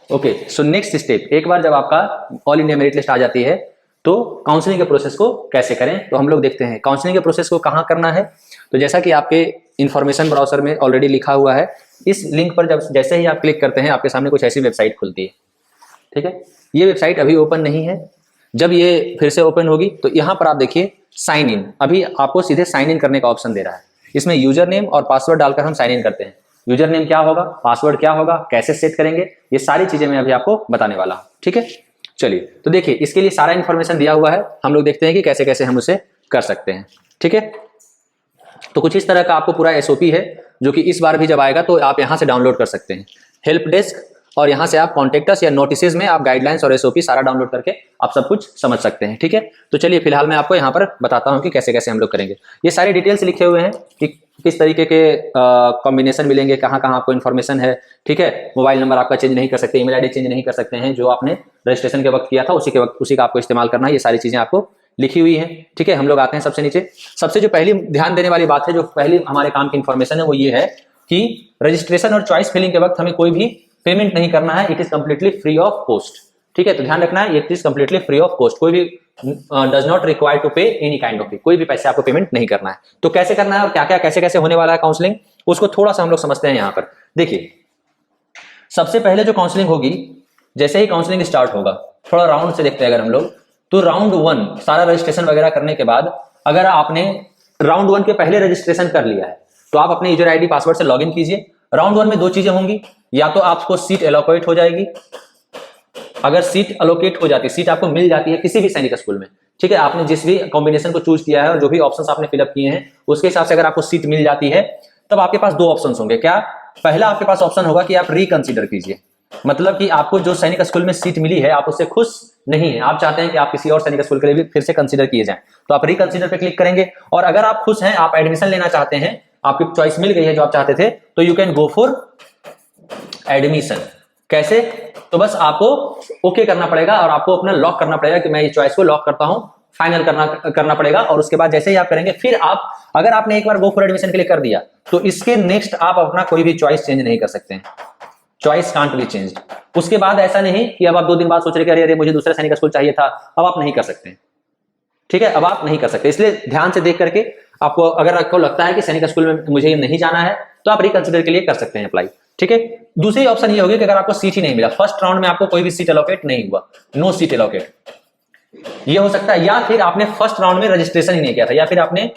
Okay, so next step, एक बार जब आपका ऑल इंडिया मेरिट लिस्ट आ जाती है तो काउंसलिंग के प्रोसेस को कैसे करें, तो हम लोग देखते हैं काउंसलिंग के प्रोसेस को कहाँ करना है। तो जैसा कि आपके इंफॉर्मेशन ब्राउजर में ऑलरेडी लिखा हुआ है, इस लिंक पर जब जैसे ही आप क्लिक करते हैं आपके सामने कुछ ऐसी वेबसाइट खुलती है। ठीक है, ये वेबसाइट अभी ओपन नहीं है, जब ये फिर से ओपन होगी तो यहाँ पर आप देखिए साइन इन, अभी आपको सीधे साइन इन करने का ऑप्शन दे रहा है। इसमें यूजर नेम और पासवर्ड डालकर हम साइन इन करते हैं। यूजर नेम क्या होगा, पासवर्ड क्या होगा, कैसे सेट करेंगे, ये सारी चीजें मैं अभी आपको बताने वाला हूँ। ठीक है, चलिए तो देखिए इसके लिए सारा इन्फॉर्मेशन दिया हुआ है, हम लोग देखते हैं कि कैसे कैसे हम उसे कर सकते हैं। ठीक है, तो कुछ इस तरह का आपको पूरा एसओपी है जो कि इस बार भी जब आएगा तो आप यहाँ से डाउनलोड कर सकते हैं। हेल्प डेस्क, और यहाँ से आप कॉन्टेक्टस या नोटिसेज में आप गाइडलाइंस और एसओपी सारा डाउनलोड करके आप सब कुछ समझ सकते हैं। ठीक है, तो चलिए फिलहाल मैं आपको यहाँ पर बताता हूँ कि कैसे कैसे हम लोग करेंगे। ये सारे डिटेल्स लिखे हुए हैं कि किस तरीके के कॉम्बिनेशन मिलेंगे, कहाँ कहाँ आपको इन्फॉर्मेशन है। ठीक है, मोबाइल नंबर आपका चेंज नहीं कर सकते, ईमेल आईडी चेंज नहीं कर सकते हैं, जो आपने रजिस्ट्रेशन के वक्त किया था उसी का आपको इस्तेमाल करना है। ये सारी चीजें आपको लिखी हुई है। ठीक है, हम लोग आते हैं सबसे नीचे। सबसे जो पहली ध्यान देने वाली बात है, जो पहली हमारे काम की इन्फॉर्मेशन है, वो ये है कि रजिस्ट्रेशन और चॉइस फिलिंग के वक्त हमें कोई भी पेमेंट नहीं करना है। It is completely free of cost. ठीक है, तो ध्यान रखना है, it is completely free of cost. कोई भी डज नॉट रिक्वायर टू पे एनी काइंड ऑफ फी, कोई भी पैसे आपको पेमेंट नहीं करना है। तो कैसे करना है और क्या क्या कैसे कैसे होने वाला है काउंसलिंग, उसको थोड़ा सा हम लोग समझते हैं। यहाँ पर देखिए, सबसे पहले जो काउंसलिंग होगी, जैसे ही काउंसलिंग स्टार्ट होगा, थोड़ा राउंड से देखते हैं अगर हम लोग, तो राउंड 1 सारा रजिस्ट्रेशन वगैरह करने के बाद, अगर आपने राउंड 1 के पहले रजिस्ट्रेशन कर लिया है तो आप अपने यूजर आईडी पासवर्ड से लॉगिन कीजिए। राउंड 1 में दो चीजें होंगी, या तो आपको सीट एलोकेट हो जाएगी, अगर सीट एलोकेट हो जाती है, सीट आपको मिल जाती है किसी भी सैनिक स्कूल में। ठीक है, आपने जिस भी कॉम्बिनेशन को चूज किया है और जो भी ऑप्शंस आपने फिलअप किए हैं उसके हिसाब से अगर आपको सीट मिल जाती है, तब आपके पास दो ऑप्शंस होंगे। क्या, पहला आपके पास ऑप्शन होगा कि आप रिकंसीडर कीजिए, मतलब कि आपको जो सैनिक स्कूल में सीट मिली है आप उससे खुश नहीं है, आप चाहते हैं कि आप किसी और सैनिक स्कूल के लिए भी फिर से कंसीडर किए जाएं, तो आप रिकंसीडर पे क्लिक करेंगे। और अगर आप खुश हैं, आप एडमिशन लेना चाहते हैं, आपकी चॉइस मिल गई है जो आप चाहते थे, तो you can go for admission. कैसे, तो बस आपको ओके करना पड़ेगा और आपको अपना लॉक करना पड़ेगा कि मैं इस चॉइस को लॉक करता हूं, फाइनल करना पड़ेगा। और उसके बाद जैसे ही आप करेंगे, फिर आप, अगर आपने एक बार गो फॉर एडमिशन के लिए कर दिया तो इसके नेक्स्ट आप अपना कोई भी चॉइस चेंज नहीं कर सकते हैं। Choice can't be changed. उसके बाद ऐसा नहीं कि अब आप 2 दिन बाद सोच रहे कि अरे मुझे दूसरा सैनिक स्कूल चाहिए था, अब आप नहीं कर सकते। ठीक है, अब आप नहीं कर सकते, इसलिए ध्यान से देख करके आपको, अगर आपको लगता है कि सैनिक स्कूल में मुझे नहीं जाना है, तो आप रिकंसिडर के लिए कर सकते हैं अप्लाई। ठीक है, दूसरी ऑप्शन ये होगी कि अगर आपको सीट ही नहीं मिला, फर्स्ट राउंड में आपको कोई भी सीट एलोकेट नहीं हुआ, नो सीट एलोकेट, ये हो सकता है। या फिर आपने फर्स्ट राउंड में रजिस्ट्रेशन ही नहीं किया था, या फिर आपने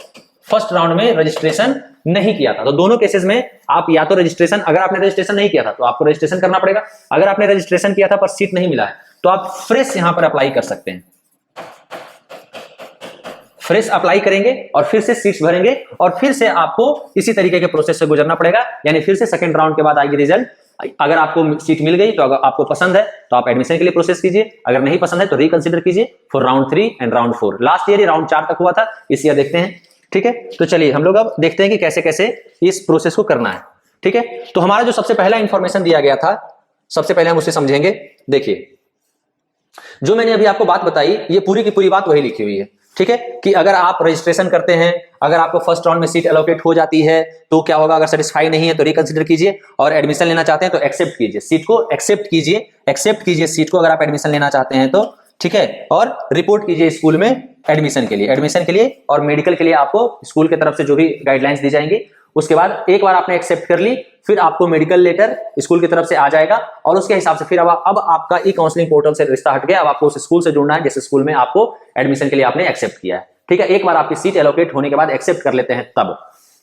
फर्स्ट राउंड में रजिस्ट्रेशन नहीं किया था, तो दोनों केसेस में आप या तो रजिस्ट्रेशन, अगर आपने रजिस्ट्रेशन नहीं किया था तो आपको रजिस्ट्रेशन करना पड़ेगा। अगर आपने रजिस्ट्रेशन किया था पर सीट नहीं मिला है तो आप फ्रेश यहां पर अप्लाई कर सकते हैं। फ्रेश अप्लाई करेंगे और फिर से सीट्स भरेंगे और फिर से आपको इसी तरीके के प्रोसेस से गुजरना पड़ेगा। यानी फिर से सेकंड राउंड के बाद आएगी रिजल्ट। अगर आपको सीट मिल गई तो अगर आपको पसंद है तो आप एडमिशन के लिए प्रोसेस कीजिए, अगर नहीं पसंद है तो रिकंसिडर कीजिए for round 3 and round 4। Last year round 4 तक हुआ था, इस ईयर देखते हैं। ठीक है, तो चलिए हम लोग अब देखते हैं कि कैसे कैसे इस प्रोसेस को करना है। ठीक है, तो हमारा जो सबसे पहला इंफॉर्मेशन दिया गया था, सबसे पहले हम उसे समझेंगे। देखिए, जो मैंने अभी आपको बात बताई, ये पूरी की पूरी बात वही लिखी हुई है। ठीक है, कि अगर आप रजिस्ट्रेशन करते हैं, अगर आपको फर्स्ट राउंड में सीट एलोकेट हो जाती है तो क्या होगा, अगर सेटिस्फाई नहीं है तो रिकंसिडर कीजिए, और एडमिशन लेना चाहते हैं तो एक्सेप्ट कीजिए, सीट को एक्सेप्ट कीजिए सीट को, अगर आप एडमिशन लेना चाहते हैं तो। ठीक है, और रिपोर्ट कीजिए स्कूल में एडमिशन के लिए और मेडिकल के लिए आपको स्कूल की तरफ से जो भी गाइडलाइंस दी जाएंगी। उसके बाद एक बार आपने एक्सेप्ट कर ली, फिर आपको मेडिकल लेटर स्कूल की तरफ से आ जाएगा और उसके हिसाब से फिर अब आपका ई काउंसलिंग पोर्टल से रिश्ता हट गया। अब आपको उस स्कूल से जुड़ना है जिस स्कूल में आपको एडमिशन के लिए आपने एक्सेप्ट किया है। ठीक है, एक बार आपकी सीट एलोकेट होने के बाद एक्सेप्ट कर लेते हैं, तब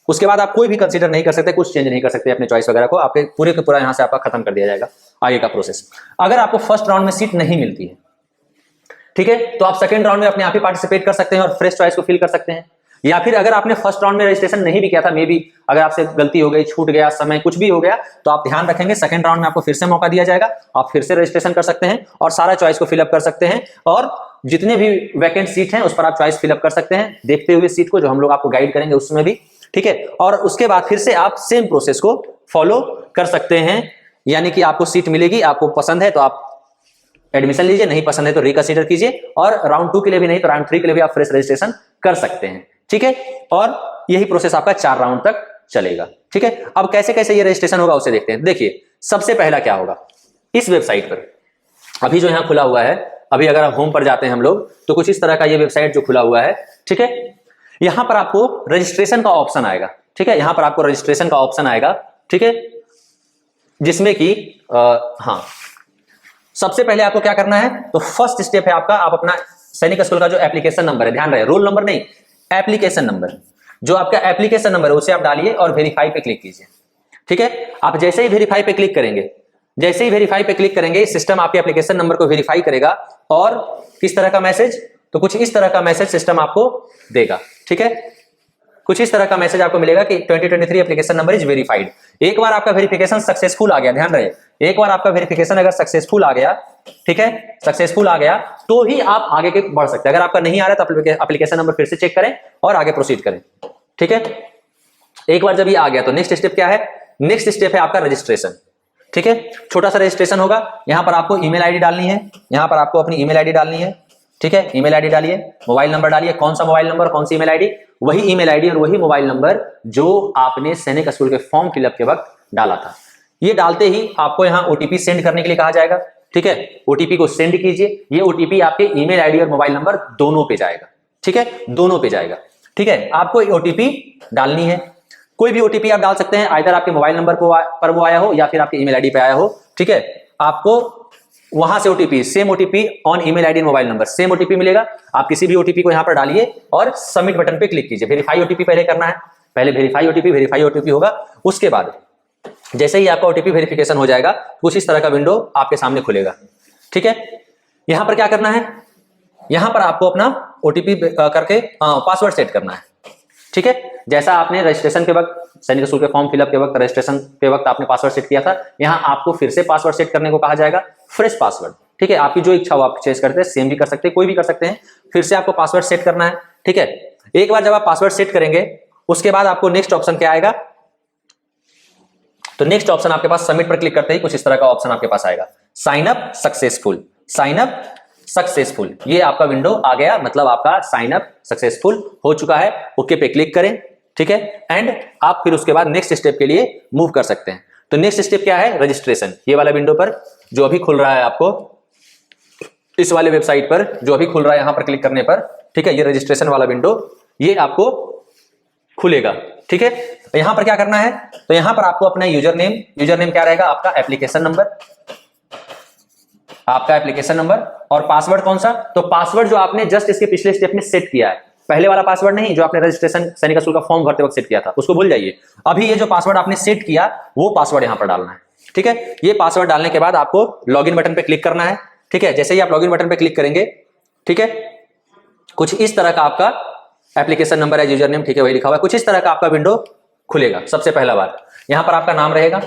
उसके बाद आप कोई भी कंसीडर नहीं कर सकते, कुछ चेंज नहीं कर सकते अपने चॉइस वगैरह को, आपके पूरे का पूरा यहां से आपका खत्म कर दिया जाएगा आगे का प्रोसेस। अगर आपको फर्स्ट राउंड में सीट नहीं मिलती है, ठीक है, तो आप सेकंड राउंड में अपने आप ही पार्टिसिपेट कर सकते हैं और फ्रेश चॉइस को फिल कर सकते हैं। या फिर अगर आपने फर्स्ट राउंड में रजिस्ट्रेशन नहीं भी किया था, मे बी अगर आपसे गलती हो गई, छूट गया, समय कुछ भी हो गया, तो आप ध्यान रखेंगे सेकंड राउंड में आपको फिर से मौका दिया जाएगा, आप फिर से रजिस्ट्रेशन कर सकते हैं और सारा चॉइस को फिलअप कर सकते हैं और जितने भी वैकेंट सीट हैं उस पर आप चॉइस फिलअप कर सकते हैं, देखते हुए सीट को, जो हम लोग आपको गाइड करेंगे उसमें भी। ठीक है, और उसके बाद फिर से आप सेम प्रोसेस को फॉलो कर सकते हैं। यानी कि आपको सीट मिलेगी, आपको पसंद है तो आप एडमिशन लीजिए, नहीं पसंद है तो रिकंसीडर कीजिए, और राउंड 2 के लिए भी नहीं तो राउंड 3 के लिए भी आप फ्रेश रजिस्ट्रेशन कर सकते हैं। ठीक है, और यही प्रोसेस आपका 4 राउंड तक चलेगा। ठीक है, अब कैसे कैसे ये रजिस्ट्रेशन होगा उसे देखते हैं। देखिए, सबसे पहला क्या होगा, इस वेबसाइट पर अभी जो यहाँ खुला हुआ है, अभी अगर आप होम पर जाते हैं हम लोग तो कुछ इस तरह का ये वेबसाइट जो खुला हुआ है, ठीक है। यहां पर आपको रजिस्ट्रेशन का ऑप्शन आएगा, ठीक है। यहां पर आपको रजिस्ट्रेशन का ऑप्शन आएगा, ठीक है, जिसमें कि हाँ, सबसे पहले आपको क्या करना है, तो फर्स्ट स्टेप है आपका, आप अपना सैनिक स्कूल का जो एप्लीकेशन नंबर है, ध्यान रहे रोल नंबर नहीं, एप्लीकेशन नंबर, जो आपका एप्लीकेशन नंबर है उसे आप डालिए और वेरीफाई पे क्लिक कीजिए, ठीक है। आप जैसे ही वेरीफाई पे क्लिक करेंगे, जैसे ही वेरीफाई पे क्लिक करेंगे, सिस्टम आपके एप्लीकेशन नंबर को वेरीफाई करेगा और किस तरह का मैसेज, तो कुछ इस तरह का मैसेज सिस्टम आपको देगा, ठीक है। कुछ इस तरह का मैसेज आपको मिलेगा कि 2023 एप्लीकेशन नंबर इज वेरीफाइड। एक बार आपका वेरिफिकेशन सक्सेसफुल आ गया, ध्यान रहे, एक बार आपका वेरिफिकेशन अगर सक्सेसफुल आ गया, ठीक है, सक्सेसफुल आ गया तो ही आप आगे के बढ़ सकते हैं। अगर आपका नहीं आ रहा तो एप्लीकेशन नंबर फिर से चेक करें और आगे प्रोसीड करें, ठीक है। एक बार जब ये आ गया तो नेक्स्ट स्टेप क्या है, नेक्स्ट स्टेप है आपका रजिस्ट्रेशन, ठीक है। छोटा सा रजिस्ट्रेशन होगा, यहां पर आपको ईमेल आईडी डालनी है, यहां पर आपको अपनी ईमेल आईडी डालनी है, ठीक है। ईमेल आईडी डालिए, मोबाइल नंबर डालिए, कौन सा मोबाइल नंबर, कौन सी ईमेल आईडी, वही ईमेल आईडी और वही मोबाइल नंबर जो आपने सैनिक स्कूल के फॉर्म फिलअप के वक्त डाला था। ये डालते ही आपको यहां ओटीपी सेंड करने के लिए कहा जाएगा, ठीक है। ओटीपी को सेंड कीजिए, ये ओटीपी आपके ईमेल आईडी और मोबाइल नंबर दोनों पे जाएगा, ठीक है, दोनों पे जाएगा, ठीक है। आपको ओटीपी डालनी है, कोई भी ओटीपी आप डाल सकते हैं, आइदर आपके मोबाइल नंबर पर वो आया हो या फिर आपके ईमेल आईडी पे आया हो, ठीक है। आपको वहां से OTP, same OTP on email ID mobile number, same OTP मिलेगा। आप किसी भी ओटीपी को यहां पर डालिए और सबमिट बटन पे क्लिक कीजिए। वेरीफाई ओटीपी पहले करना है, पहले वेरीफाई ओटीपी होगा, उसके बाद जैसे ही आपका ओटीपी वेरिफिकेशन हो जाएगा कुछ इस तरह का विंडो आपके सामने खुलेगा, ठीक है। यहां पर क्या करना है, यहां पर आपको अपना ओटीपी करके पासवर्ड सेट करना है, ठीक है। जैसा आपने रजिस्ट्रेशन के वक्त, सैनिक स्कूल के फॉर्म फिलअप के वक्त, रजिस्ट्रेशन के वक्त आपने पासवर्ड सेट किया था, यहां आपको फिर से पासवर्ड सेट करने को कहा जाएगा, फ्रेश पासवर्ड, ठीक है। आपकी जो इच्छा हो आप चेंज करते हैं, सेम भी कर सकते हैं, कोई भी कर सकते हैं, फिर से आपको पासवर्ड सेट करना है, ठीक है। एक बार जब आप पासवर्ड सेट करेंगे उसके बाद आपको नेक्स्ट ऑप्शन क्या आएगा, तो नेक्स्ट ऑप्शन आपके पास सबमिट पर क्लिक करते ही कुछ इस तरह का ऑप्शन आपके पास आएगा, sign up successful, sign up successful, ये आपका विंडो आ गया, मतलब आपका साइन अप सक्सेसफुल हो चुका है। ओके पे क्लिक करें, ठीक है, एंड आप फिर उसके बाद नेक्स्ट स्टेप के लिए मूव कर सकते हैं। तो नेक्स्ट स्टेप क्या है, रजिस्ट्रेशन। ये वाला विंडो पर जो अभी खुल रहा है आपको, इस वाले वेबसाइट पर जो अभी खुल रहा है, यहां पर क्लिक करने पर, ठीक है, ये रजिस्ट्रेशन वाला विंडो ये आपको खुलेगा, ठीक है। तो यहां पर क्या करना है, तो यहां पर आपको अपना यूजर नेम क्या रहेगा, आपका एप्लीकेशन नंबर, आपका एप्लीकेशन नंबर, और पासवर्ड कौन सा, तो पासवर्ड जो आपने जस्ट इसके पिछले स्टेप में सेट किया है, पहले वाला पासवर्ड नहीं जो आपने रजिस्ट्रेशन सैनिक स्कूल का फॉर्म भरते वक्त सेट किया था, उसको भूल जाइए। अभी ये जो पासवर्ड आपने सेट किया वो पासवर्ड यहां पर डालना है, ठीक है। ये पासवर्ड डालने के बाद आपको लॉगिन बटन पे क्लिक करना है, ठीक है। जैसे ही आप लॉगिन बटन पे क्लिक करेंगे, ठीक है, कुछ इस तरह का आपका एप्लीकेशन नंबर है, यूजर नेम, ठीक है, वही लिखा हुआ है, कुछ इस तरह का आपका विंडो खुलेगा। सबसे पहला बार यहां पर आपका नाम रहेगा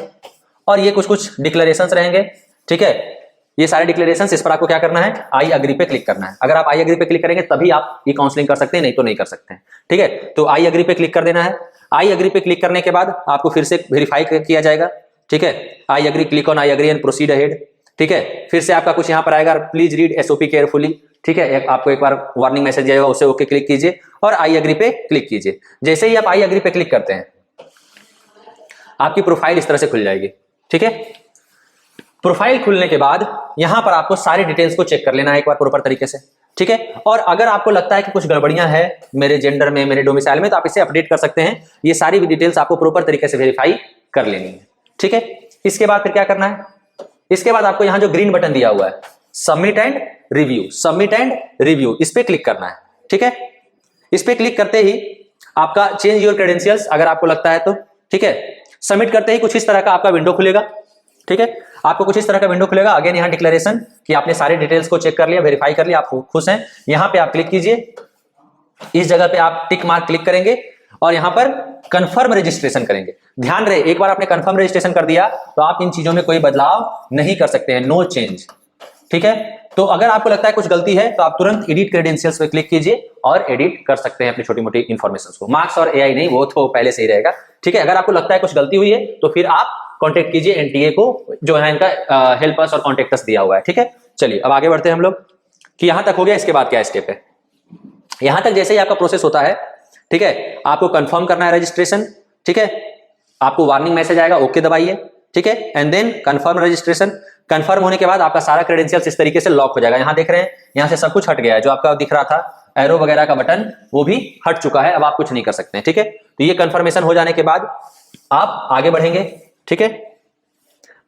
और ये कुछ डिक्लेरेशंस रहेंगे, ठीक है। ये सारे डिक्लेरेशंस, इस पर आपको क्या करना है, आई अग्री पे क्लिक करना है। अगर आप आई अग्री पे क्लिक करेंगे तभी आप ये काउंसलिंग कर सकते हैं, नहीं तो नहीं कर सकते हैं, ठीक है। तो आई अग्री पे क्लिक कर देना है। आई अग्री पे क्लिक करने के बाद आपको फिर से वेरीफाई किया जाएगा, ठीक है। I agree, click on I agree and proceed ahead, ठीक है। फिर से आपका कुछ यहां पर आएगा, प्लीज रीड एसओपी केयरफुली, ठीक है। आपको एक बार वार्निंग मैसेज आएगा, उसे ओके क्लिक कीजिए और आई अग्री पे क्लिक कीजिए। जैसे ही आप आई अग्री पे क्लिक करते हैं आपकी प्रोफाइल इस तरह से खुल जाएगी, ठीक है। प्रोफाइल खुलने के बाद यहां पर आपको सारी डिटेल्स को चेक कर लेना है एक बार प्रॉपर तरीके से, ठीक है। और अगर आपको लगता है कि कुछ गड़बड़ियां हैं मेरे जेंडर में, मेरे डोमिसाइल में, तो आप इसे अपडेट कर सकते हैं। ये सारी डिटेल्स आपको प्रॉपर तरीके से वेरीफाई कर लेनी है, ठीक है। इसके बाद फिर क्या करना है, इसके बाद आपको यहां जो ग्रीन बटन दिया हुआ है, submit and review, submit and review, इस पे क्लिक करना है, ठीक है। इस पे क्लिक करते ही आपका चेंज योर क्रेडेंशियल्स अगर आपको लगता है तो, ठीक है। सबमिट करते ही कुछ इस तरह का आपका विंडो खुलेगा, ठीक है। आपको कुछ इस तरह का विंडो खुलेगा। अगेन यहाँ डिक्लेरेशन कि आपने सारे डिटेल्स को चेक कर लिया, वेरीफाई कर लिया, आप खुश हैं। यहां पे आप क्लिक कीजिए, इस जगह पे आप टिक मार्क क्लिक करेंगे और यहां पर कंफर्म रजिस्ट्रेशन करेंगे। ध्यान रहे, एक बार आपने कंफर्म रजिस्ट्रेशन कर दिया तो आप इन चीजों में कोई बदलाव नहीं कर सकते हैं, नो चेंज, ठीक है। तो अगर आपको लगता है कुछ गलती है तो आप तुरंत एडिट क्रेडेंशियल्स पे क्लिक कीजिए और एडिट कर सकते हैं अपनी छोटी मोटी इंफॉर्मेशन को। मार्क्स और एआई नहीं, वो तो पहले से ही रहेगा, ठीक है। अगर आपको लगता है कुछ गलती हुई है तो फिर आप कांटेक्ट कीजिए एनटीए को, जो है इनका हेल्प अस और कांटेक्ट अस दिया हुआ है, ठीक है। चलिए अब आगे बढ़ते हैं हम लोग कि यहां तक हो गया, इसके बाद क्या स्टेप है। यहां तक जैसे ही आपका प्रोसेस होता है, ठीक है, आपको कंफर्म करना है रजिस्ट्रेशन, ठीक है। आपको वार्निंग मैसेज आएगा, ओके दबाइए, ठीक है, and then confirm registration. Confirm होने के बाद आपका सारा क्रेडेंशियल्स इस तरीके से लॉक हो जाएगा। यहां देख रहे हैं, यहां से सब कुछ हट गया है, जो आपका दिख रहा था एरो वगैरह का बटन वो भी हट चुका है, अब आप कुछ नहीं कर सकते हैं। ठीक है, तो ये कंफर्मेशन हो जाने के बाद आप आगे बढ़ेंगे। ठीक है,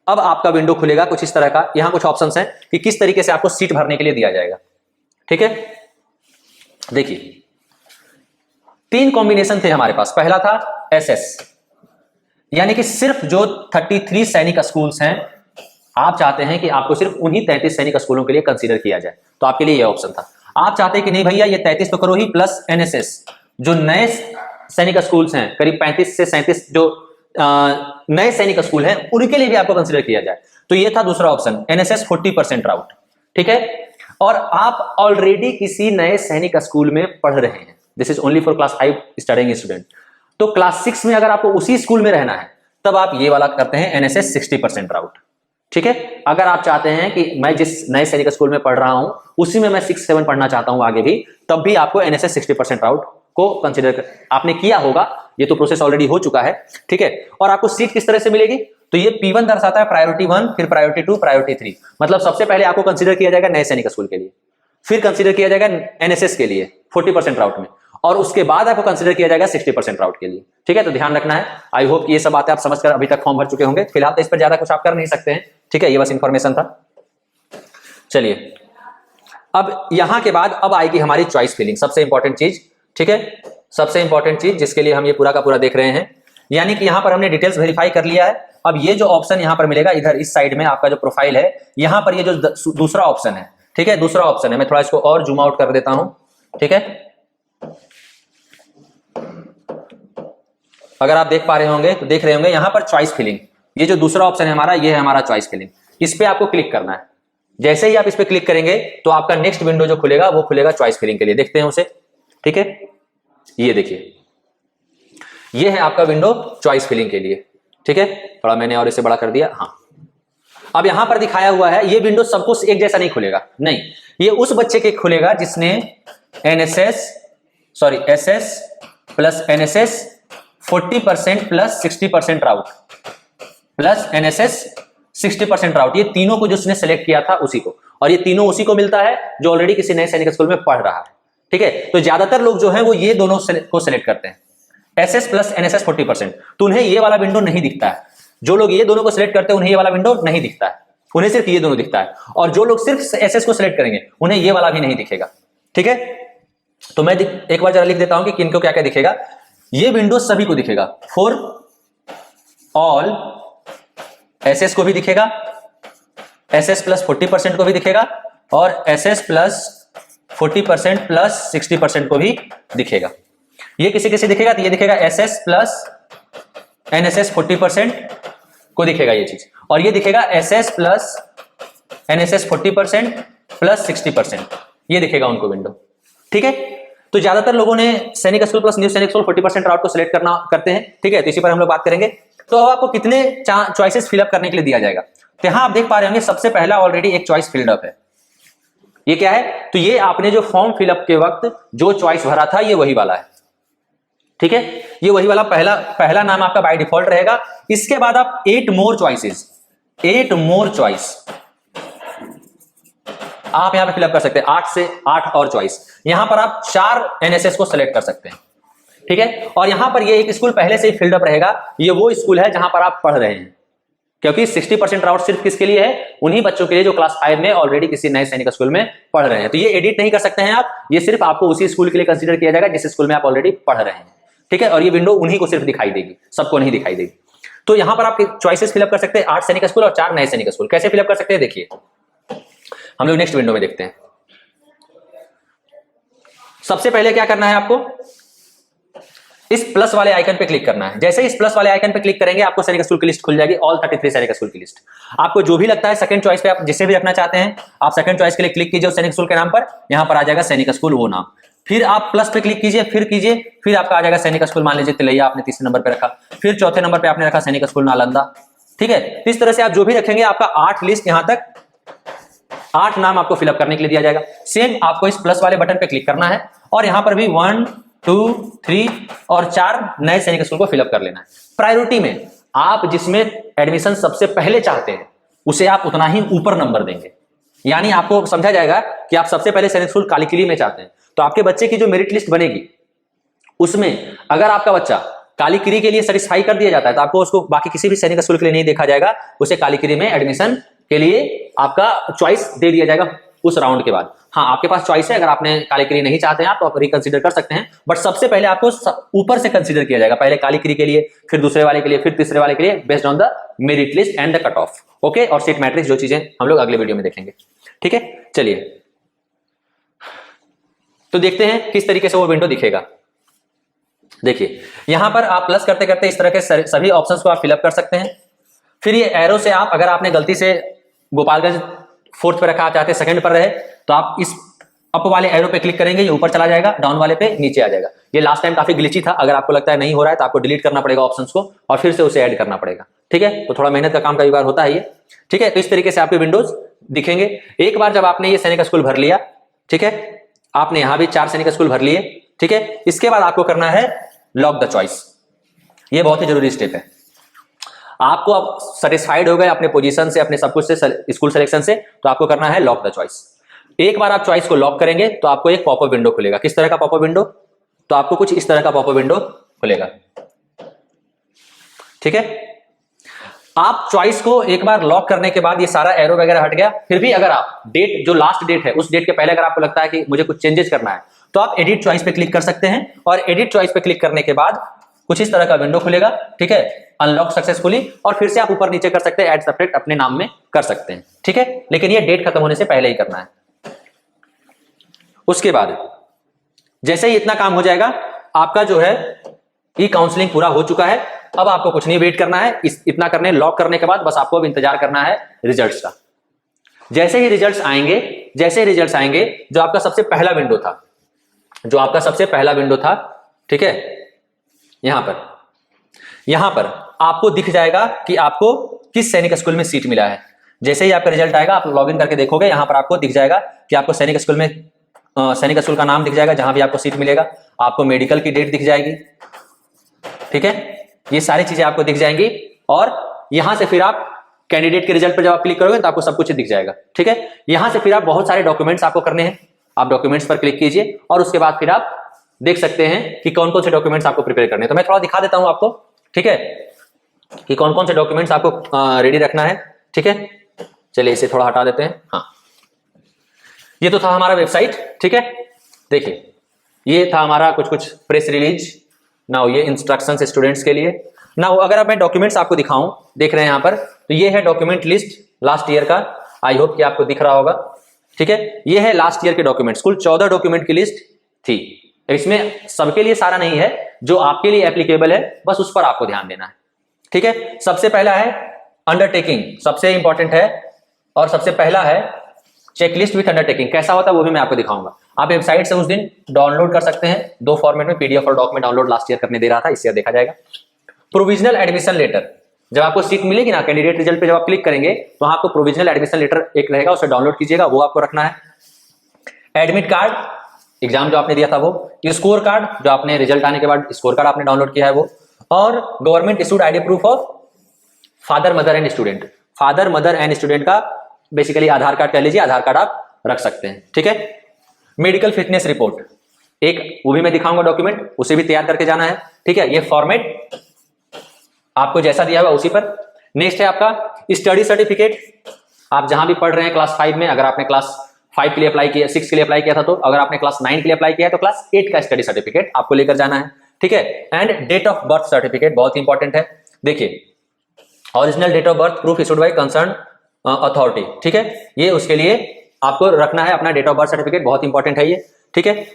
अब आपका विंडो खुलेगा कुछ इस तरह का। यहां कुछ ऑप्शंस हैं कि किस तरीके से आपको सीट भरने के लिए दिया जाएगा। ठीक है, देखिए 3 कॉम्बिनेशन थे हमारे पास। पहला था एसएस, यानी कि सिर्फ जो 33 सैनिक स्कूल्स हैं, आप चाहते हैं कि आपको सिर्फ उन्हीं 33 सैनिक स्कूलों के लिए कंसीडर किया जाए, तो आपके लिए यह ऑप्शन था। आप चाहते हैं कि नहीं भैया ये 33 तो करो ही, प्लस एनएसएस, जो नए सैनिक स्कूल्स हैं करीब 35 से 37 जो नए सैनिक स्कूल हैं उनके लिए भी आपको कंसीडर किया जाए, तो ये था दूसरा ऑप्शन, एनएसएस 40% राउट। ठीक है, और आप ऑलरेडी किसी नए सैनिक स्कूल में पढ़ रहे हैं, this is only for class 5 studying student. तो क्लास 6 में अगर आपको उसी स्कूल में रहना है तब आप ये वाला करते हैं एनएसएस 60% राउट। ठीक है, अगर आप चाहते हैं कि मैं जिस नए सैनिक स्कूल में पढ़ रहा हूं उसी में मैं 6-7 पढ़ना चाहता हूं आगे भी, तब भी आपको एनएसएस 60% राउट को कंसीडर आपने किया होगा, ये तो प्रोसेस ऑलरेडी हो चुका है। ठीक है, और आपको सीट किस तरह से मिलेगी, तो ये P1 दर्शाता है प्रायोरिटी 1, फिर प्रायोरिटी 2, प्रायोरिटी 3। मतलब सबसे पहले आपको कंसीडर किया जाएगा नए सैनिक स्कूल के लिए, फिर कंसीडर किया जाएगा एनएसएस के लिए 40% राउट में, और उसके बाद आपको कंसीडर किया जाएगा 60% राउट के लिए। ठीक है, तो ध्यान रखना है। आई होप कि ये सब बातें आप समझकर अभी तक फॉर्म भर चुके होंगे। फिलहाल तो इस पर ज्यादा कुछ आप कर नहीं सकते हैं। ठीक है, ये बस इंफॉर्मेशन था। चलिए, अब यहां के बाद अब आएगी हमारी चॉइस फिलिंग, सबसे इंपॉर्टेंट चीज। ठीक है, सबसे इंपॉर्टेंट चीज जिसके लिए हम ये पूरा का पूरा देख रहे हैं, यानी कि यहां पर हमने डिटेल्स वेरीफाई कर लिया है। अब ये जो ऑप्शन यहां पर मिलेगा, इधर इस साइड में आपका जो प्रोफाइल है, यहां पर ये जो दूसरा ऑप्शन है, ठीक है, दूसरा ऑप्शन है, मैं थोड़ा इसको और जूम आउट कर देता हूं। ठीक है, अगर आप देख पा रहे होंगे तो देख रहे होंगे यहां पर चॉइस फिलिंग, ये जो दूसरा ऑप्शन है हमारा, ये है हमारा चॉइस फिलिंग। इस पे आपको क्लिक करना है। जैसे ही आप इस पे क्लिक करेंगे तो आपका नेक्स्ट विंडो जो खुलेगा वो खुलेगा चॉइस फिलिंग के लिए। देखते हैं उसे। ठीक है, ये देखिए, ये है आपका विंडो चॉइस फिलिंग के लिए। ठीक है, थोड़ा मैंने और इसे बड़ा कर दिया। हाँ, अब यहां पर दिखाया हुआ है, ये विंडो सबको एक जैसा नहीं खुलेगा, नहीं, ये उस बच्चे के खुलेगा जिसने एसएस प्लस एनएसएस 40% प्लस 60% राउट, प्लस एनएसएस 60% राउट, ये तीनों को जिसने सेलेक्ट किया था उसी को, और ये तीनों उसी को मिलता है जो ऑलरेडी किसी नए सैनिक स्कूल में पढ़ रहा है। ठीक है, तो ज्यादातर लोग जो है वो ये दोनों को सेलेक्ट करते हैं, एसएस प्लस एनएसएस 40%, तो उन्हें ये वाला विंडो नहीं दिखता है। जो लोग ये दोनों को सिलेक्ट करते हैं उन्हें ये वाला विंडो नहीं दिखता है, उन्हें सिर्फ ये दोनों दिखता है। और जो लोग सिर्फ एसएस को सिलेक्ट करेंगे उन्हें ये वाला भी नहीं दिखेगा। ठीक है, तो मैं एक बार जरा लिख देता हूं कि किनको क्या क्या दिखेगा। ये विंडो सभी को दिखेगा, फॉर ऑल एसएस को भी दिखेगा, एसएस प्लस 40% को भी दिखेगा, और एसएस प्लस 40% प्लस 60% को भी दिखेगा। ये किसी किसी दिखेगा, तो ये दिखेगा एसएस प्लस एनएसएस 40% को दिखेगा ये चीज, और ये दिखेगा एसएस प्लस एनएसएस 40% प्लस 60%, ये दिखेगा उनको विंडो। ठीक है, तो ज्यादातर लोगों ने सैनिक स्कूल प्लस न्यू सैनिक स्कूल 40% राउट को सिलेक्ट करते हैं। ठीक है, तो इसी पर हम लोग बात करेंगे। तो अब आपको कितने चॉइसेस फिलअप करने के लिए दिया जाएगा, तो यहां आप देख पा रहे होंगे सबसे पहला ऑलरेडी एक चॉइस फिल्ड अप है। ये क्या है, तो ये आपने जो फॉर्म फिलअप के वक्त जो चॉइस भरा था ये वही वाला है। ठीक है, ये वही वाला पहला नाम आपका बाय डिफॉल्ट रहेगा। इसके बाद आप 8 मोर चॉइस आप यहां पे फिलअप कर सकते हैं, 8 से 8 और चॉइस। यहां पर आप 4 एनएसएस को सेलेक्ट कर सकते हैं। ठीक है, और यहां पर ये एक स्कूल पहले से ही फिल्ड अप रहेगा, ये वो स्कूल है जहां पर आप पढ़ रहे हैं, क्योंकि 60% राउट सिर्फ किसके लिए है, उन्हीं बच्चों के लिए जो क्लास 5 में ऑलरेडी किसी नए सैनिक स्कूल में पढ़ रहे हैं। तो ये एडिट नहीं कर सकते हैं आप, ये सिर्फ आपको उसी स्कूल के लिए कंसीडर किया जाएगा जिस स्कूल में आप ऑलरेडी पढ़ रहे हैं। ठीक है, और ये विंडो उन्हीं को सिर्फ दिखाई देगी, सबको नहीं दिखाई देगी। तो यहां पर आप चॉइसेस फिलअप कर सकते हैं, 8 सैनिक स्कूल और 4 नए सैनिक स्कूल। कैसे फिलअप कर सकते हैं देखिए, हम लोग नेक्स्ट विंडो में देखते हैं। सबसे पहले क्या करना है, आपको इस प्लस वाले आइकन पे क्लिक करना है। जैसे इस प्लस वाले आइकन पे क्लिक करेंगे आपको सैनिक स्कूल की लिस्ट खुल जाएगी, ऑल 33 सैनिक स्कूल की लिस्ट। आपको जो भी लगता है सेकंड चॉइस पे आप जिसे भी रखना चाहते हैं, आप सेकंड चॉइस के लिए क्लिक कीजिए उस सैनिक स्कूल के नाम पर, यहां पर आ जाएगा सैनिक स्कूल वो नाम। फिर आप प्लस पे क्लिक कीजिए, फिर आपका आ जाएगा सैनिक स्कूल, मान लीजिए तिलैया आपने तीसरे नंबर पे रखा, फिर चौथे नंबर पे आपने रखा सैनिक स्कूल नालंदा। ठीक है, इस तरह से आप जो भी रखेंगे आपका 8 लिस्ट, यहां तक 8 नाम आपको फिलअप करने के लिए दिया जाएगा। सेम आपको इस प्लस वाले बटन पे क्लिक करना है और यहां पर भी 1, 2, 3 और 4 नए सैनिक स्कूल को फिलअप कर लेना है। प्रायोरिटी में आप जिसमें एडमिशन सबसे पहले चाहते हैं उसे आप उतना ही ऊपर नंबर देंगे। यानी आपको समझा जाएगा कि आप सबसे पहले सैनिक स्कूल कालीकिली में चाहते हैं, तो आपके बच्चे की जो मेरिट लिस्ट बनेगी उसमें अगर आपका बच्चा कालीकिरी के लिए सेटिस्फाई कर दिया जाता है तो आपको उसको बाकी किसी भी सैनिक स्कूल के लिए नहीं देखा जाएगा, उसे कालीकिरी में एडमिशन के लिए आपका चॉइस दे दिया जाएगा उस राउंड के बाद। हाँ, आपके पास चॉइस है, अगर आपने कालीकिरी नहीं चाहते हैं आप तो आप रिकंसिडर कर सकते हैं, बट सबसे पहले आपको ऊपर से कंसीडर किया जाएगा, पहले कालीकिरी के लिए, फिर दूसरे वाले के लिए, फिर तीसरे वाले के लिए, based on the merit list and the cut off. Okay, और सीट मैट्रिक्स जो चीजें हम लोग अगले वीडियो में देखेंगे। ठीक है, चलिए तो देखते हैं किस तरीके से वो विंडो दिखेगा। देखिए यहां पर आप प्लस करते करते इस तरह के सभी ऑप्शंस को आप फिलअप कर सकते हैं। फिर ये एरो से आप, अगर आपने गलती से गोपालगंज 4th पे रखा, आप चाहते हैं 2nd पर रहे, तो आप इस अप वाले एरो पे क्लिक करेंगे, ये ऊपर चला जाएगा, डाउन वाले पे नीचे आ जाएगा। ये लास्ट टाइम काफी ग्लिची था, अगर आपको लगता है नहीं हो रहा है तो आपको डिलीट करना पड़ेगा ऑप्शंस को और फिर से उसे ऐड करना पड़ेगा। ठीक है, तो थोड़ा मेहनत का काम कई बार होता है ये। ठीक है, तो इस तरीके से आपके विंडोज दिखेंगे। एक बार जब आपने ये सैनिक स्कूल भर लिया, ठीक है, आपने यहां भी 4 सैनिक स्कूल भर लिए, ठीक है, इसके बाद आपको करना है लॉक द चॉइस। ये बहुत ही जरूरी स्टेप है। आपको अब सेटिस्फाइड हो गए अपने पोजीशन से, अपने सब कुछ से, स्कूल सिलेक्शन से, तो आपको करना है लॉक द चॉइस। एक बार आप चॉइस को लॉक करेंगे तो आपको एक पॉपअप विंडो खुलेगा। किस तरह का पॉपअप विंडो? तो आपको कुछ इस तरह का पॉपअप विंडो खुलेगा। ठीक है, आप चॉइस को एक बार लॉक करने के बाद ये सारा एरो वगैरह हट गया। फिर भी अगर आप डेट, जो लास्ट डेट है, उस डेट के पहले अगर आपको लगता है कि मुझे कुछ चेंजेस करना है, तो आप एडिट चॉइस पे क्लिक कर सकते हैं और एडिट चॉइस पे क्लिक करने के बाद कुछ इस तरह का विंडो खुलेगा। ठीक है, अनलॉक सक्सेसफुली, और फिर से आप ऊपर नीचे कर सकते हैं, ऐड सेपरेट अपने नाम में कर सकते हैं। ठीक है, लेकिन ये डेट खत्म होने से पहले ही करना है। उसके बाद जैसे ही इतना काम हो जाएगा, आपका जो है ई काउंसलिंग पूरा हो चुका है। अब आपको कुछ नहीं वेट करना है, इतना करने, लॉक करने के बाद बस आपको अब इंतजार करना है रिजल्ट्स का। जैसे ही रिजल्ट्स आएंगे, जो आपका सबसे पहला विंडो था, ठीक है, यहां पर आपको दिख जाएगा कि आपको किस सैनिक स्कूल में सीट मिला है। जैसे ही आपका रिजल्ट आएगा, आप लॉगिन करके देखोगे, यहां पर आपको दिख जाएगा कि आपको सैनिक स्कूल का नाम दिख जाएगा जहां भी आपको सीट मिलेगा, आपको मेडिकल की डेट दिख जाएगी। ठीक है, ये सारी चीजें आपको दिख जाएंगी और यहां से फिर आप कैंडिडेट के रिजल्ट पर जब आप क्लिक करोगे तो आपको सब कुछ दिख जाएगा। ठीक है, यहां से फिर आप बहुत सारे डॉक्यूमेंट्स आपको करने हैं, आप डॉक्यूमेंट्स पर क्लिक कीजिए और उसके बाद फिर आप देख सकते हैं कि कौन कौन से डॉक्यूमेंट्स आपको प्रिपेयर करने हैं। तो मैं थोड़ा दिखा देता हूं आपको, ठीक है, कि कौन कौन से डॉक्यूमेंट्स आपको रेडी रखना है। ठीक है, चलिए इसे थोड़ा हटा देते हैं। हाँ, ये तो था हमारा वेबसाइट। ठीक है, देखिए ये था हमारा कुछ प्रेस रिलीज। नाउ ये इंस्ट्रक्शंस स्टूडेंट्स के लिए। नाउ अगर अब मैं डॉक्यूमेंट्स आपको दिखाऊं, देख रहे हैं यहाँ पर, तो ये है डॉक्यूमेंट लिस्ट लास्ट ईयर का। आई होप कि आपको दिख रहा होगा। ठीक है, ये है लास्ट ईयर के डॉक्यूमेंट्स। कुल 14 डॉक्यूमेंट की लिस्ट थी। इसमें सबके लिए सारा नहीं है, जो आपके लिए एप्लीकेबल है बस उस पर आपको ध्यान देना है। ठीक है, सबसे पहला है अंडरटेकिंग, सबसे इंपॉर्टेंट है, और सबसे पहला है चेकलिस्ट विथ अंडरटेकिंग। कैसा होता है वो भी मैं आपको दिखाऊंगा। आप वेबसाइट से उस दिन डाउनलोड कर सकते हैं, 2 फॉर्मेट में, पीडीएफ और डॉक में डाउनलोड लास्ट ईयर करने दे रहा था, इससे देखा जाएगा। प्रोविजनल एडमिशन लेटर, जब आपको सीट मिलेगी ना, कैंडिडेट रिजल्ट पे जब आप क्लिक करेंगे तो वहां आपको प्रोविजनल एडमिशन लेटर एक रहेगा, उसे डाउनलोड कीजिएगा, वो आपको रखना है। एडमिट कार्ड, एग्जाम जो आपने दिया था वो, स्कोर कार्ड, जो आपने रिजल्ट आने के बाद स्कोर कार्ड आपने डाउनलोड किया है वो, और government issued ID proof of father mother and student. Father mother and student का बेसिकली आधार कार्ड कह लीजिए, आधार कार्ड आप रख सकते हैं। ठीक है, मेडिकल फिटनेस रिपोर्ट एक, वो भी मैं दिखाऊंगा डॉक्यूमेंट, उसे भी तैयार करके जाना है। ठीक है, ये फॉर्मेट आपको जैसा दिया हुआ उसी पर। नेक्स्ट है आपका स्टडी सर्टिफिकेट। आप जहां भी पढ़ रहे हैं क्लास 5 में, अगर आपने क्लास 5 के लिए अप्लाई किया, 6 के लिए अप्लाई किया था, तो अगर आपने क्लास 9 के लिए अप्लाई किया है तो क्लास 8 का स्टडी सर्टिफिकेट आपको लेकर जाना है। ठीक है, and date of birth certificate बहुत इंपॉर्टेंट है। देखिए, original date of birth proof issued by concern authority. ठीक है, ये उसके लिए आपको रखना है अपना डेट ऑफ बर्थ सर्टिफिकेट, बहुत इंपॉर्टेंट है ये। ठीक है,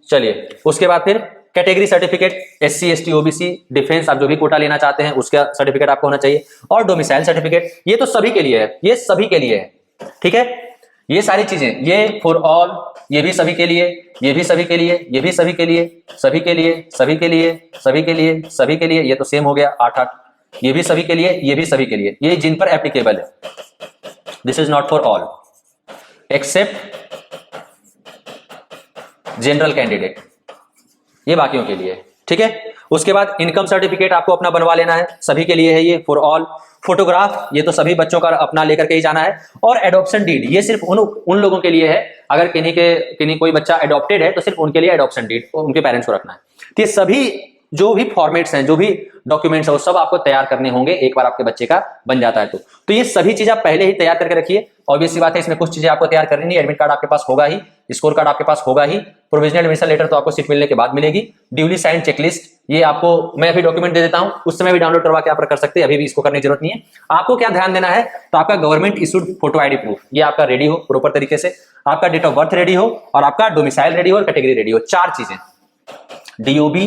चलिए उसके बाद फिर category certificate, SC ST OBC defence, आप जो भी कोटा लेना चाहते हैं उसका सर्टिफिकेट आपको होना चाहिए, और डोमिसाइल सर्टिफिकेट। ये तो सभी के लिए है, ये सभी के लिए है। ठीक है, ये सारी चीजें, ये फॉर ऑल, ये भी सभी के लिए, ये भी सभी के लिए, ये भी सभी के लिए, सभी के लिए, सभी के लिए, सभी के लिए, सभी के लिए, ये तो सेम हो गया 8-8। ये भी सभी के लिए, ये भी सभी के लिए, ये जिन पर एप्लीकेबल है। This is not for all except general candidate, ये बाकियों के लिए। ठीक है, उसके बाद इनकम सर्टिफिकेट आपको अपना बनवा लेना है, सभी के लिए है ये, फॉर ऑल। फोटोग्राफ ये तो सभी बच्चों का अपना लेकर के ही जाना है। और एडॉप्शन डीड ये सिर्फ उन लोगों के लिए है, अगर किन्हीं कोई बच्चा एडॉप्टेड है तो सिर्फ उनके लिए एडॉप्शन डीड उनके पेरेंट्स को रखना है। तो ये सभी जो भी फॉर्मेट्स हैं, जो भी डॉक्यूमेंट्स है, वो सब आपको तैयार करने होंगे एक बार आपके बच्चे का बन जाता है तो ये सभी चीज आप पहले ही तैयार करके रखिए। ऑब्वियस सी बात है, इसमें कुछ चीजें आपको तैयार करनी नहीं। एडमिट कार्ड आपके पास होगा ही, स्कोर कार्ड आपके पास होगा ही, प्रोविजनल एडमिशन लेटर तो आपको सीट मिलने के बाद मिलेगी, ड्यूली साइंड चेकलिस्ट ये आपको मैं अभी डॉक्यूमेंट दे देता हूं, उस समय भी डाउनलोड करवा के आप कर सकते हैं, अभी भी इसको करने की जरूरत नहीं है। आपको क्या ध्यान देना है, तो आपका government issued photo ID proof ये आपका रेडी हो प्रॉपर तरीके से, आपका डेट ऑफ बर्थ रेडी हो, और आपका डोमिसाइल रेडी हो और कैटेगरी रेडी हो। 4 चीजें, डीओबी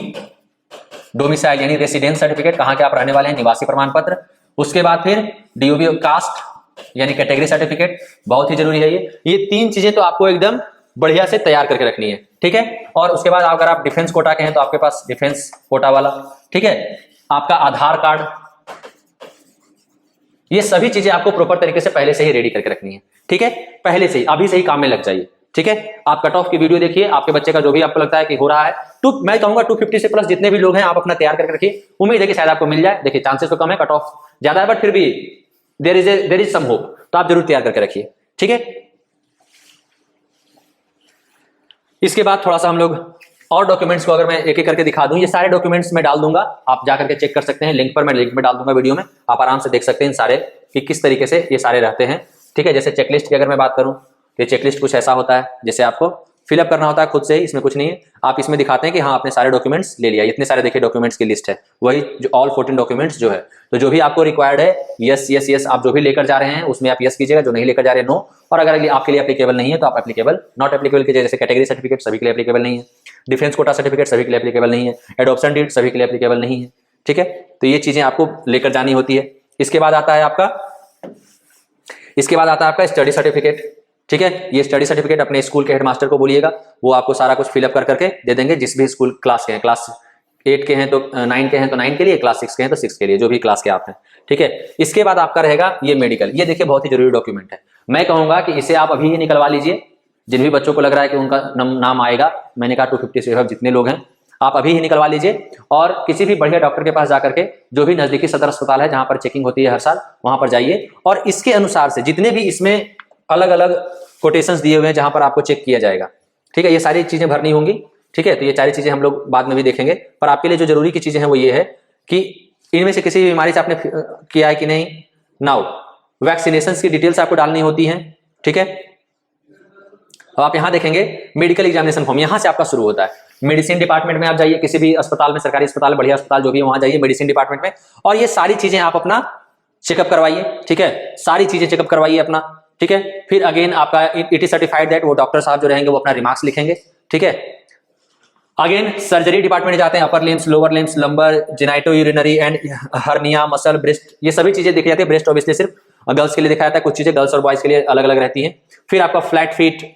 डोमिसाइल यानी रेसिडेंस सर्टिफिकेट, कहां के आप रहने वाले हैं, निवासी प्रमाण पत्र। उसके बाद फिर डीओबी कास्ट यानी कैटेगरी सर्टिफिकेट, बहुत ही जरूरी है ये 3 चीजें तो आपको एकदम बढ़िया से तैयार करके रखनी है, ठीक है। और उसके बाद अगर आप डिफेंस कोटा के हैं तो आपके पास डिफेंस कोटा वाला, ठीक है, आपका आधार कार्ड, ये सभी चीजें आपको प्रॉपर तरीके से पहले से ही रेडी करके रखनी है, ठीक है। पहले से ही अभी से ही काम में लग जाइए, ठीक है। आप कट ऑफ की वीडियो देखिए, आपके बच्चे का जो भी आपको लगता है कि हो रहा है, मैं कहूंगा 250 से प्लस जितने भी लोग हैं आप अपना तैयार करके रखिए। उम्मीद है कि शायद आपको मिल जाए। देखिए चांसेस तो कम है, कट ऑफ ज्यादा है, बट फिर भी देयर इज सम होप, तो आप जरूर तैयार करके रखिए, ठीक है। इसके बाद थोड़ा सा हम लोग और डॉक्यूमेंट्स को अगर मैं एक एक करके दिखा दूं, ये सारे डॉक्यूमेंट्स मैं डाल दूंगा, आप जाकर के चेक कर सकते हैं, लिंक पर मैं लिंक में डाल दूंगा वीडियो में, आप आराम से देख सकते हैं सारे कि किस तरीके से ये सारे रहते हैं, ठीक है। जैसे चेकलिस्ट की अगर मैं बात करूं, ये चेकलिस्ट कुछ ऐसा होता है, जैसे आपको फिलअप करना होता है खुद से ही, इसमें कुछ नहीं है। आप इसमें दिखाते हैं कि हाँ आपने सारे डॉक्यूमेंट्स ले लिया, इतने सारे देखिए डॉक्यूमेंट्स की लिस्ट है, वही जो ऑल 14 डॉक्यूमेंट्स जो है, तो जो भी आपको रिक्वायर्ड है यस यस यस, आप जो भी लेकर जा रहे हैं उसमें आप यस कीजिएगा, जो नहीं लेकर जा रहे हैं नो। और अगर आपके लिए एप्लीकेबल नहीं है तो आप एप्लीकेबल नॉट एप्लीकेबल कीजिए। जैसे कैटेगरी सर्टिफिकेट सभी के लिए एप्लीकेबल नहीं है, डिफेंस कोटा सर्टिफिकेट सभी के लिए एप्लीकेबल नहीं है, एडॉप्शन डीड सभी के लिए एप्लीकेबल नहीं है, ठीक है। तो ये चीजें आपको लेकर जानी होती है। इसके बाद आता है आपका स्टडी सर्टिफिकेट, ठीक है। ये स्टडी सर्टिफिकेट अपने स्कूल के हेडमास्टर को बोलिएगा, वो आपको सारा कुछ फिलअप कर करके दे देंगे। जिस भी स्कूल क्लास के हैं, क्लास 8 के हैं तो 9 के हैं तो 9 के लिए, क्लास 6 के हैं तो 6 के लिए, जो भी क्लास के आप हैं, ठीक है। इसके बाद आपका रहेगा ये मेडिकल, ये देखिए बहुत ही जरूरी डॉक्यूमेंट है। मैं कहूंगा कि इसे आप अभी ही निकलवा लीजिए, जिन भी बच्चों को लग रहा है कि उनका नाम आएगा, मैंने कहा 250 से जितने लोग हैं आप अभी ही निकलवा लीजिए, और किसी भी बढ़िया डॉक्टर के पास जाकर के, जो भी नजदीकी सदर अस्पताल है जहां पर चेकिंग होती है हर साल, वहां पर जाइए, और इसके अनुसार से जितने भी इसमें अलग अलग कोटेशंस दिए हुए हैं जहां पर आपको चेक किया जाएगा, ठीक है, ये सारी चीजें भरनी होंगी, ठीक है। तो ये सारी चीजें हम लोग बाद में भी देखेंगे, पर आपके लिए जो जरूरी की चीजें हैं वो ये है कि इनमें से किसी भी बीमारी से आपने किया है कि नहीं। नाउ वैक्सीनेशन की डिटेल्स आपको डालनी होती हैं, ठीक है। अब आप यहां देखेंगे मेडिकल एग्जामिनेशन फॉर्म, यहां से आपका शुरू होता है। मेडिसिन डिपार्टमेंट में आप जाइए, किसी भी अस्पताल में, सरकारी अस्पताल, बढ़िया अस्पताल जो भी है वहां जाइए मेडिसिन डिपार्टमेंट में, और ये सारी चीजें आप अपना चेकअप करवाइए, ठीक है। सारी चीजें चेकअप करवाइए अपना, ठीक है। फिर अगेन आपका इट इज सर्टिफाइड दैट, वो डॉक्टर साहब जो रहेंगे वो अपना रिमार्क्स लिखेंगे, ठीक है। अगेन सर्जरी डिपार्टमेंट जाते हैं, upper limbs, lower limbs, lumbar, genito urinary and hernia, muscle, breast, ये सभी चीजें देखी जाती है। ब्रेस्ट ऑब्वियसली सिर्फ गर्ल्स के लिए दिखाया जाता है, कुछ चीजें गर्ल्स और बॉयज के लिए अलग अलग रहती हैं। फिर आपका फ्लैट फीट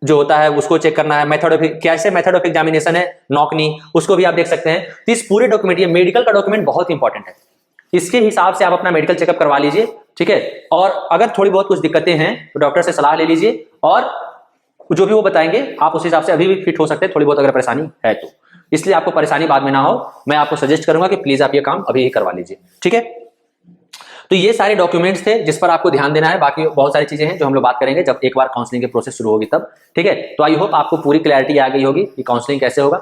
जो होता है उसको चेक करना है, मेथड ऑफ कैसे मेथड ऑफ एग्जामिनेशन है, नॉकनी, उसको भी आप देख सकते हैं। तो इस पूरे डॉक्यूमेंट, ये मेडिकल का डॉक्यूमेंट बहुत इंपॉर्टेंट है, इसके हिसाब से आप अपना मेडिकल चेकअप करवा लीजिए, ठीक है। और अगर थोड़ी बहुत कुछ दिक्कतें हैं तो डॉक्टर से सलाह ले लीजिए, और जो भी वो बताएंगे आप उस हिसाब से अभी भी फिट हो सकते हैं, थोड़ी बहुत अगर परेशानी है तो। इसलिए आपको परेशानी बाद में ना हो, मैं आपको सजेस्ट करूंगा कि प्लीज आप ये काम अभी ही करवा लीजिए, ठीक है। तो ये सारे डॉक्यूमेंट्स थे जिस पर आपको ध्यान देना है। बाकी बहुत सारी चीजें हैं जो हम लोग बात करेंगे जब एक बार काउंसलिंग की प्रोसेस शुरू होगी तब, ठीक है। तो आई होप आपको पूरी क्लैरिटी आ गई होगी कि काउंसलिंग कैसे होगा।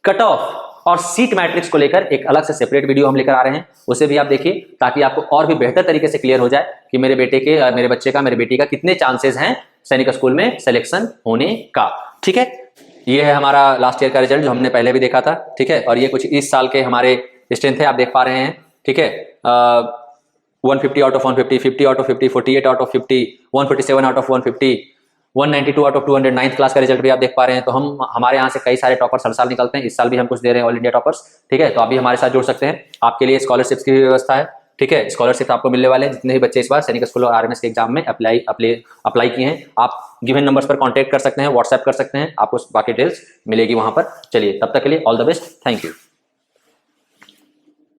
कट ऑफ और सीट मैट्रिक्स को लेकर एक अलग से सेपरेट वीडियो हम लेकर आ रहे हैं, उसे भी आप देखिए, ताकि आपको और भी बेहतर तरीके से क्लियर हो जाए कि मेरे बेटे के, मेरे बच्चे का, मेरे बेटी का कितने चांसेस हैं सैनिक स्कूल में सिलेक्शन होने का, ठीक है। ये है हमारा लास्ट ईयर का रिजल्ट जो हमने पहले भी देखा था, ठीक है। और ये कुछ इस साल के हमारे स्ट्रेंथ है, आप देख पा रहे हैं, ठीक है। 150 out of 150, 50 out of 50, 48 out of 50, 147 out of 150, 192 out of 200, 9th class का रिजल्ट भी आप देख पा रहे हैं। तो हमारे यहाँ से कई सारे टॉपर्स हर साल निकलते हैं, इस साल भी हम कुछ दे रहे हैं ऑल इंडिया टॉपर्स, ठीक है। तो आप भी हमारे साथ जुड़ सकते हैं, आपके लिए स्कॉलरशिप्स की भी व्यवस्था है, ठीक है। स्कॉलरशिप आपको मिलने वाले हैं, जितने भी बच्चे इस बार सैनिक स्कूल और आरएमएस के एग्जाम में अप्लाई किए हैं, आप गिवन नंबर्स पर कांटेक्ट कर सकते हैं, व्हाट्सएप कर सकते हैं, आपको बाकी डिटेल्स मिलेगी वहां पर। चलिए तब तक के लिए all the best, thank you.